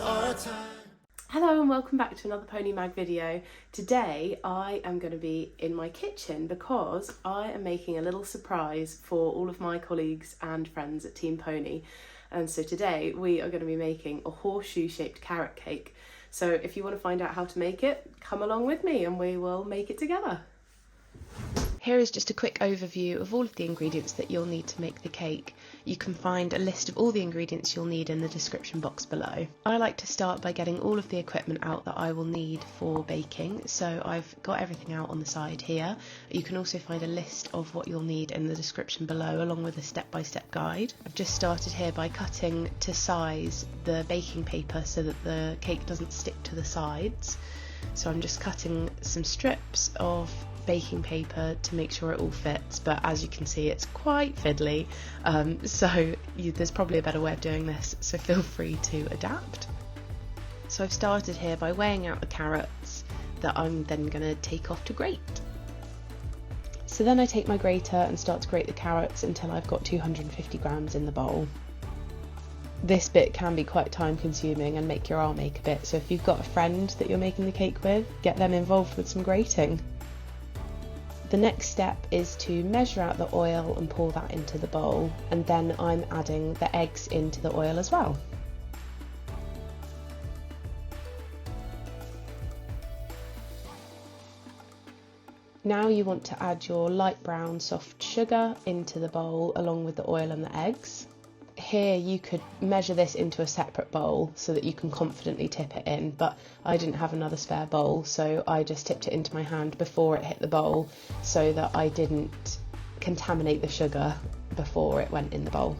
our time. Hello and welcome back to another Pony Mag video. Today I am going to be in my kitchen because I am making a little surprise for all of my colleagues and friends at Team Pony. And so today we are going to be making a horseshoe shaped carrot cake. So if you want to find out how to make it, come along with me and we will make it together. Here is just a quick overview of all of the ingredients that you'll need to make the cake. You can find a list of all the ingredients you'll need in the description box below. I like to start by getting all of the equipment out that I will need for baking, so I've got everything out on the side here. You can also find a list of what you'll need in the description below along with a step-by-step guide. I've just started here by cutting to size the baking paper so that the cake doesn't stick to the sides. So I'm just cutting some strips of baking paper to make sure it all fits, but as you can see it's quite fiddly, so there's probably a better way of doing this, so feel free to adapt. So I've started here by weighing out the carrots that I'm then going to take off to grate. So then I take my grater and start to grate the carrots until I've got 250 grams in the bowl. This bit can be quite time consuming and make your arm ache a bit, so if you've got a friend that you're making the cake with, get them involved with some grating. The next step is to measure out the oil and pour that into the bowl, and then I'm adding the eggs into the oil as well. Now you want to add your light brown soft sugar into the bowl along with the oil and the eggs. Here you could measure this into a separate bowl so that you can confidently tip it in, but I didn't have another spare bowl, so I just tipped it into my hand before it hit the bowl so that I didn't contaminate the sugar before it went in the bowl.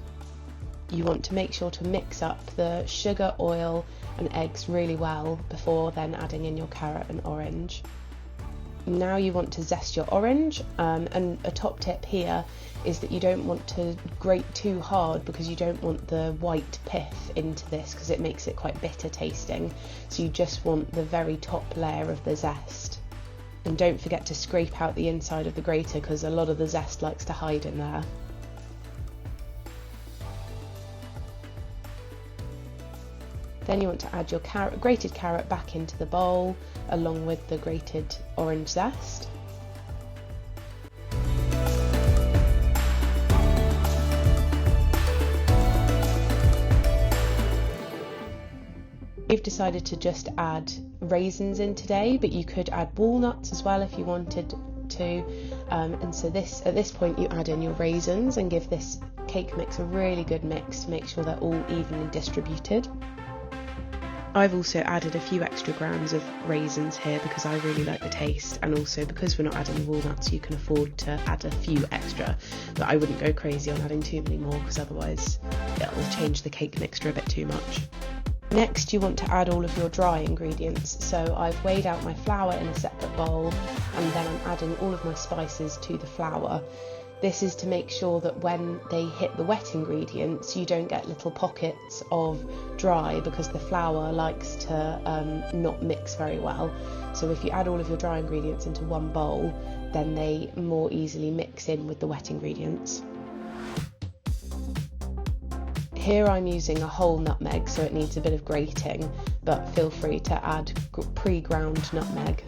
You want to make sure to mix up the sugar, oil and eggs really well before then adding in your carrot and orange. Now you want to zest your orange, and a top tip here is that you don't want to grate too hard because you don't want the white pith into this because it makes it quite bitter tasting, so you just want the very top layer of the zest. And don't forget to scrape out the inside of the grater because a lot of the zest likes to hide in there. Then you want to add your grated carrot back into the bowl along with the grated orange zest. We've decided to just add raisins in today, but you could add walnuts as well if you wanted to. And so at this point you add in your raisins and give this cake mix a really good mix to make sure they're all evenly distributed. I've also added a few extra grams of raisins here because I really like the taste, and also because we're not adding walnuts you can afford to add a few extra, but I wouldn't go crazy on adding too many more because otherwise it'll change the cake mixture a bit too much. Next you want to add all of your dry ingredients, so I've weighed out my flour in a separate bowl and then I'm adding all of my spices to the flour. This is to make sure that when they hit the wet ingredients you don't get little pockets of dry because the flour likes to not mix very well. So if you add all of your dry ingredients into one bowl then they more easily mix in with the wet ingredients. Here I'm using a whole nutmeg so it needs a bit of grating, but feel free to add pre-ground nutmeg.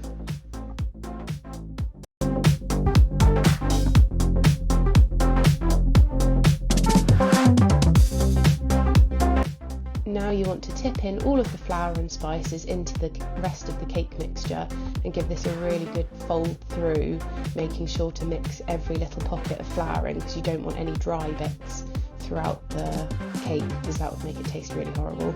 Now you want to tip in all of the flour and spices into the rest of the cake mixture and give this a really good fold through, making sure to mix every little pocket of flour in because you don't want any dry bits throughout the cake because that would make it taste really horrible.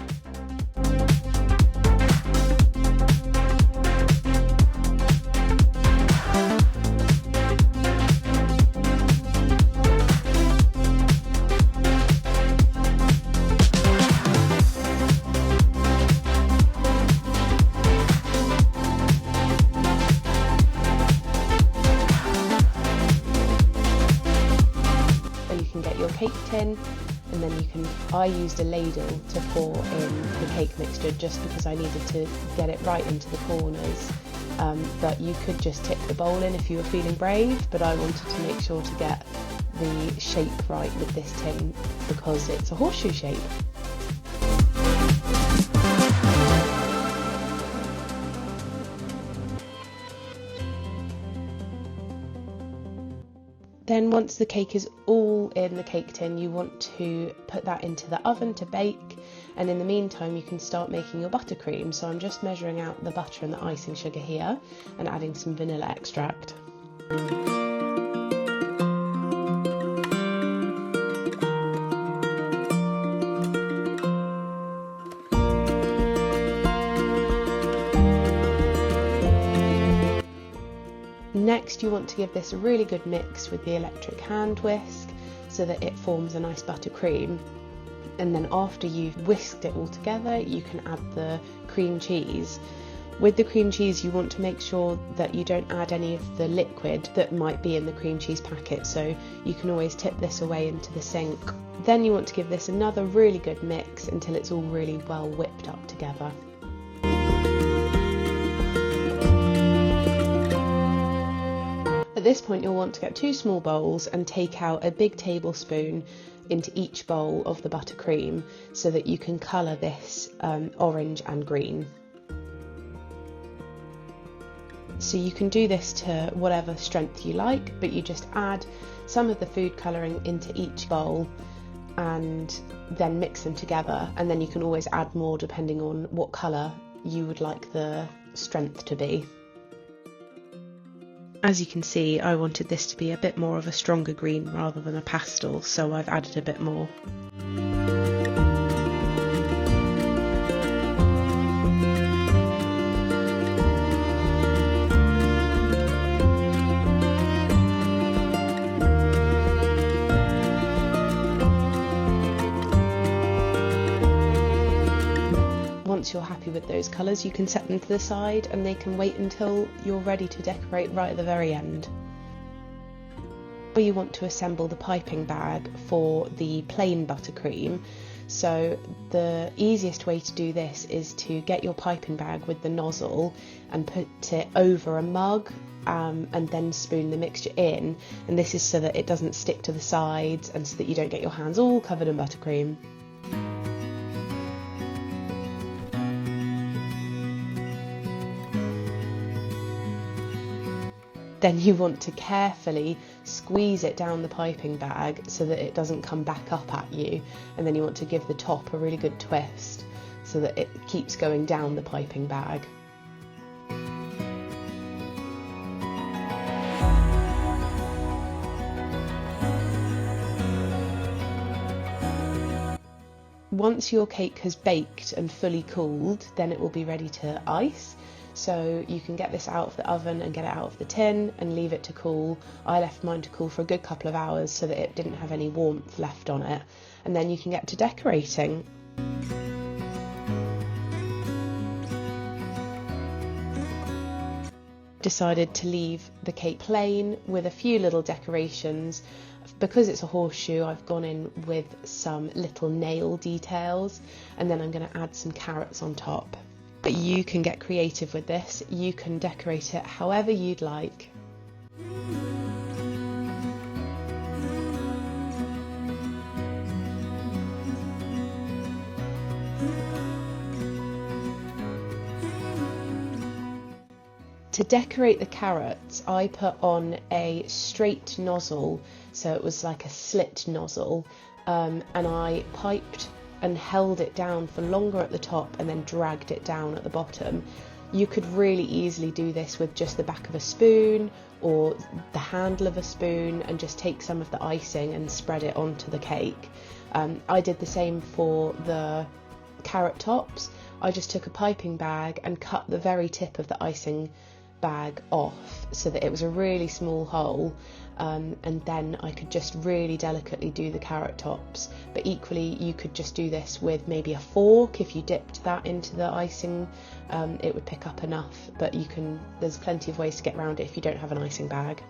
Cake tin, and then I used a ladle to pour in the cake mixture just because I needed to get it right into the corners, but you could just tip the bowl in if you were feeling brave, but I wanted to make sure to get the shape right with this tin because it's a horseshoe shape. Then once the cake is all in the cake tin, you want to put that into the oven to bake, and in the meantime you can start making your buttercream. So I'm just measuring out the butter and the icing sugar here and adding some vanilla extract. Next, you want to give this a really good mix with the electric hand whisk so that it forms a nice buttercream. And then after you've whisked it all together, you can add the cream cheese. With the cream cheese, you want to make sure that you don't add any of the liquid that might be in the cream cheese packet, so you can always tip this away into the sink. Then you want to give this another really good mix until it's all really well whipped up together. At this point, you'll want to get 2 small bowls and take out a big tablespoon into each bowl of the buttercream so that you can colour this orange and green. So you can do this to whatever strength you like, but you just add some of the food colouring into each bowl and then mix them together, and then you can always add more depending on what colour you would like the strength to be. As you can see, I wanted this to be a bit more of a stronger green rather than a pastel, so I've added a bit more. Once you're happy with those colours, you can set them to the side and they can wait until you're ready to decorate right at the very end. You want to assemble the piping bag for the plain buttercream. So the easiest way to do this is to get your piping bag with the nozzle and put it over a mug and then spoon the mixture in, and this is so that it doesn't stick to the sides and so that you don't get your hands all covered in buttercream. Then you want to carefully squeeze it down the piping bag so that it doesn't come back up at you, and then you want to give the top a really good twist so that it keeps going down the piping bag. Once your cake has baked and fully cooled, then it will be ready to ice. So you can get this out of the oven and get it out of the tin and leave it to cool. I left mine to cool for a good couple of hours so that it didn't have any warmth left on it. And then you can get to decorating. Decided to leave the cake plain with a few little decorations. Because it's a horseshoe, I've gone in with some little nail details, and then I'm going to add some carrots on top. But you can get creative with this. You can decorate it however you'd like. To decorate the carrots, I put on a straight nozzle, so it was like a slit nozzle, and I piped and held it down for longer at the top and then dragged it down at the bottom. You could really easily do this with just the back of a spoon or the handle of a spoon and just take some of the icing and spread it onto the cake. I did the same for the carrot tops. I just took a piping bag and cut the very tip of the icing bag off so that it was a really small hole, and then I could just really delicately do the carrot tops. But equally you could just do this with maybe a fork. If you dipped that into the icing, it would pick up enough, but there's plenty of ways to get around it if you don't have an icing bag.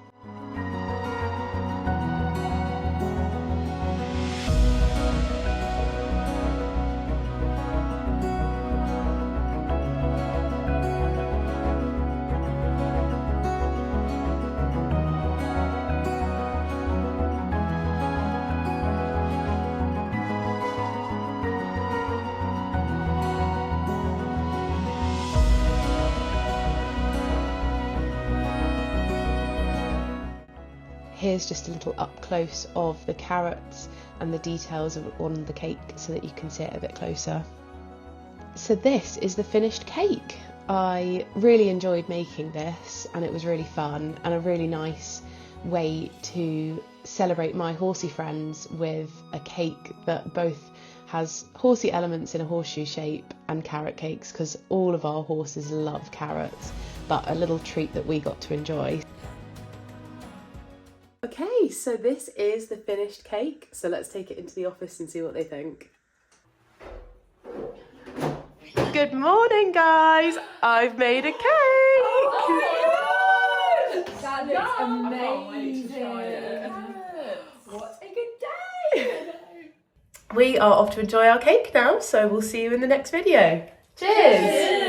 here's just a little up close of the carrots and the details on the cake so that you can see it a bit closer. So this is the finished cake. I really enjoyed making this and it was really fun and a really nice way to celebrate my horsey friends with a cake that both has horsey elements in a horseshoe shape and carrot cakes, because all of our horses love carrots, but a little treat that we got to enjoy. Okay, so this is the finished cake, so let's take it into the office and see what they think. Good morning, guys! I've made a cake! Oh my God! That looks amazing! What a good day! We are off to enjoy our cake now, so we'll see you in the next video. Cheers!